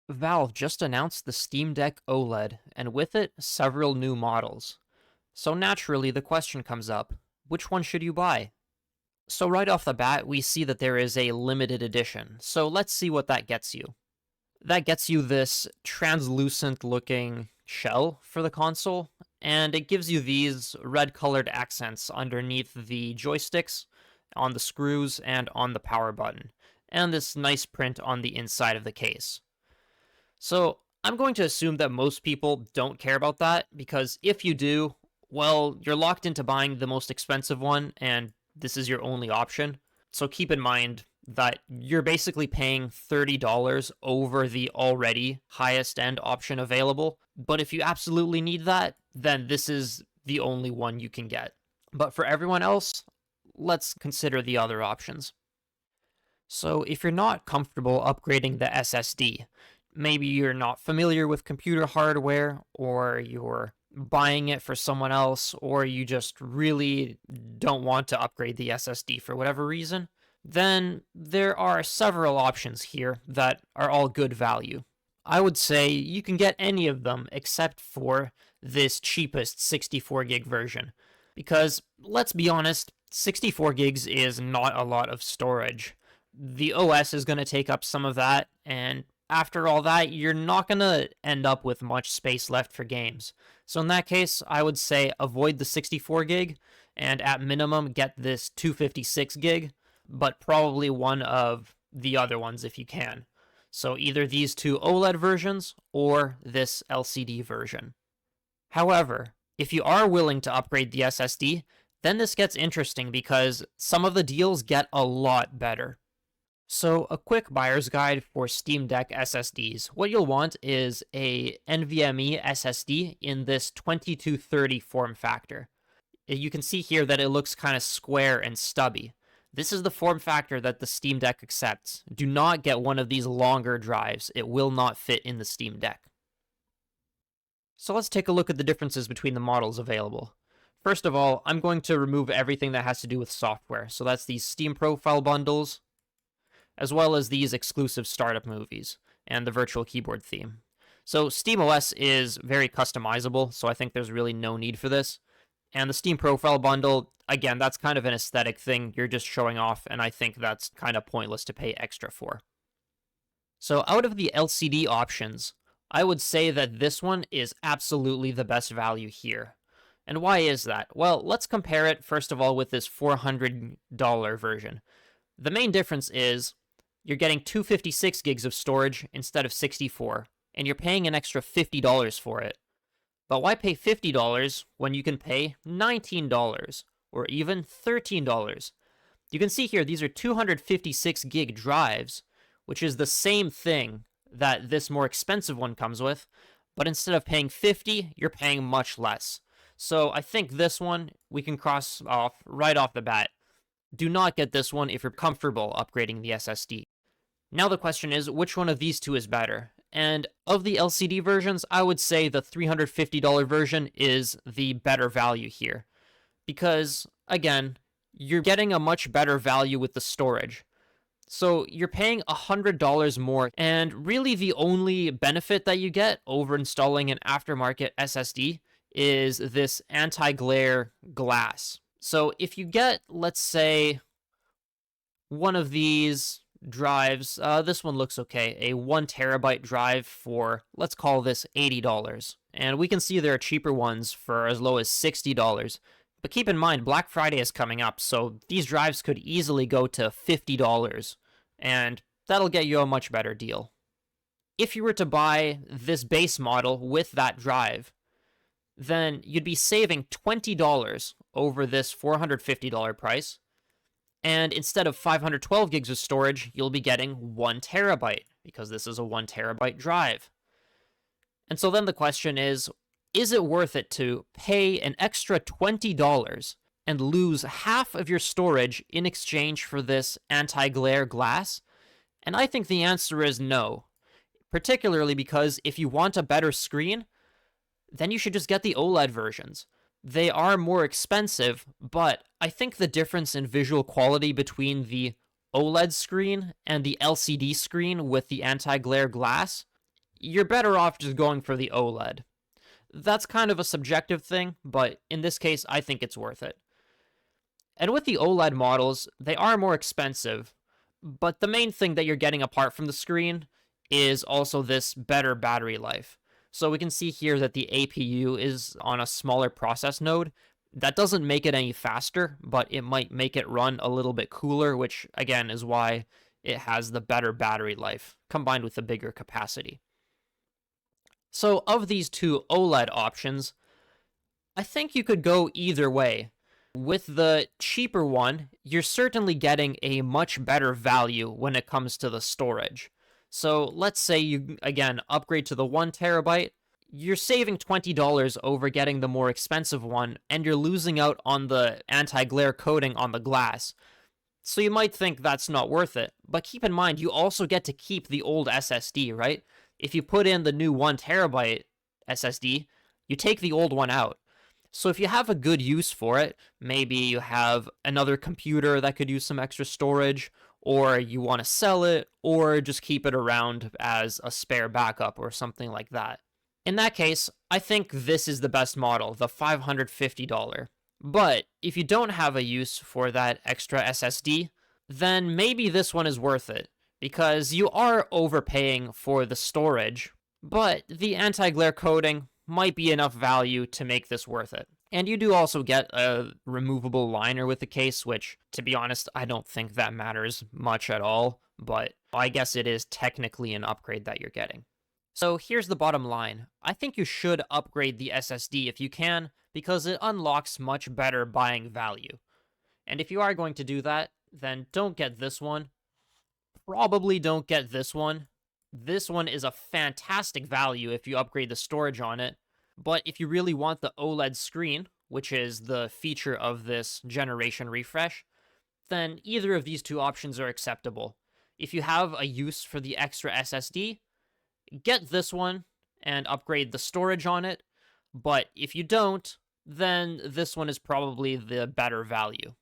Valve just announced the Steam Deck OLED, and with it, several new models. So naturally, the question comes up, which one should you buy? So right off the bat, we see that there is a limited edition, so let's see what that gets you. That gets you this translucent looking shell for the console, and it gives you these red colored accents underneath the joysticks, on the screws, and on the power button, and this nice print on the inside of the case. So I'm going to assume that most people don't care about that because if you do, well, you're locked into buying the most expensive one and this is your only option. So keep in mind that you're basically paying $30 over the already highest end option available. But if you absolutely need that, then this is the only one you can get. But for everyone else, let's consider the other options. So if you're not comfortable upgrading the SSD, maybe you're not familiar with computer hardware, or you're buying it for someone else, or you just really don't want to upgrade the SSD for whatever reason, then there are several options here that are all good value. I would say you can get any of them except for this cheapest 64 gig version. Because let's be honest, 64 gigs is not a lot of storage. The OS is going to take up some of that, and after all that, you're not going to end up with much space left for games. So in that case, I would say avoid the 64 gig, and at minimum, get this 256 gig, but probably one of the other ones if you can. So either these two OLED versions or this LCD version. However, if you are willing to upgrade the SSD, then this gets interesting because some of the deals get a lot better. So a quick buyer's guide for Steam Deck SSDs. What you'll want is a NVMe SSD in this 2230 form factor. You can see here that it looks kind of square and stubby. This is the form factor that the Steam Deck accepts. Do not get one of these longer drives. It will not fit in the Steam Deck. So let's take a look at the differences between the models available. First of all, I'm going to remove everything that has to do with software. So that's these Steam profile bundles, as well as these exclusive startup movies and the virtual keyboard theme. So SteamOS is very customizable, so I think there's really no need for this. And the Steam profile bundle, again, that's kind of an aesthetic thing. You're just showing off, and I think that's kind of pointless to pay extra for. So out of the LCD options, I would say that this one is absolutely the best value here. And why is that? Well, let's compare it, first of all, with this $400 version. The main difference is you're getting 256 gigs of storage instead of 64, and you're paying an extra $50 for it. But why pay $50 when you can pay $19 or even $13? You can see here these are 256 gig drives, which is the same thing that this more expensive one comes with, but instead of paying $50, you're paying much less. So I think this one we can cross off right off the bat. Do not get this one if you're comfortable upgrading the SSD. Now the question is, which one of these two is better? And of the LCD versions, I would say the $350 version is the better value here. Because, again, you're getting a much better value with the storage. So you're paying $100 more, and really the only benefit that you get over installing an aftermarket SSD is this anti-glare glass. So if you get, let's say, one of these drives, this one looks okay, a 1 terabyte drive for, let's call this $80. And we can see there are cheaper ones for as low as $60. But keep in mind, Black Friday is coming up, so these drives could easily go to $50, and that'll get you a much better deal. If you were to buy this base model with that drive, then you'd be saving $20 over this $450 price, and instead of 512 gigs of storage, you'll be getting 1 terabyte, because this is a 1 terabyte drive. And so then the question is it worth it to pay an extra $20 and lose half of your storage in exchange for this anti-glare glass? And I think the answer is no. Particularly because if you want a better screen, then you should just get the OLED versions. They are more expensive, but I think the difference in visual quality between the OLED screen and the LCD screen with the anti-glare glass you're better off just going for the OLED. That's kind of a subjective thing, but in this case, I think it's worth it. And with the OLED models, they are more expensive, but the main thing that you're getting apart from the screen is also this better battery life. So we can see here that the APU is on a smaller process node. That doesn't make it any faster, but it might make it run a little bit cooler, which again is why it has the better battery life combined with the bigger capacity. So of these two OLED options, I think you could go either way. With the cheaper one, you're certainly getting a much better value when it comes to the storage. So let's say you, again, upgrade to the 1 terabyte, you're saving $20 over getting the more expensive one, and you're losing out on the anti-glare coating on the glass. So you might think that's not worth it, but keep in mind you also get to keep the old SSD, right? If you put in the new 1 terabyte SSD, you take the old one out. So if you have a good use for it, maybe you have another computer that could use some extra storage, or you want to sell it, or just keep it around as a spare backup or something like that. In that case, I think this is the best model, the $550. But if you don't have a use for that extra SSD, then maybe this one is worth it, because you are overpaying for the storage, but the anti-glare coating might be enough value to make this worth it. And you do also get a removable liner with the case, which, to be honest, I don't think that matters much at all, but I guess it is technically an upgrade that you're getting. So here's the bottom line. I think you should upgrade the SSD if you can, because it unlocks much better buying value. And if you are going to do that, then don't get this one. Probably don't get this one. This one is a fantastic value if you upgrade the storage on it, but if you really want the OLED screen, which is the feature of this generation refresh, then either of these two options are acceptable. If you have a use for the extra SSD, get this one and upgrade the storage on it, but if you don't, then this one is probably the better value.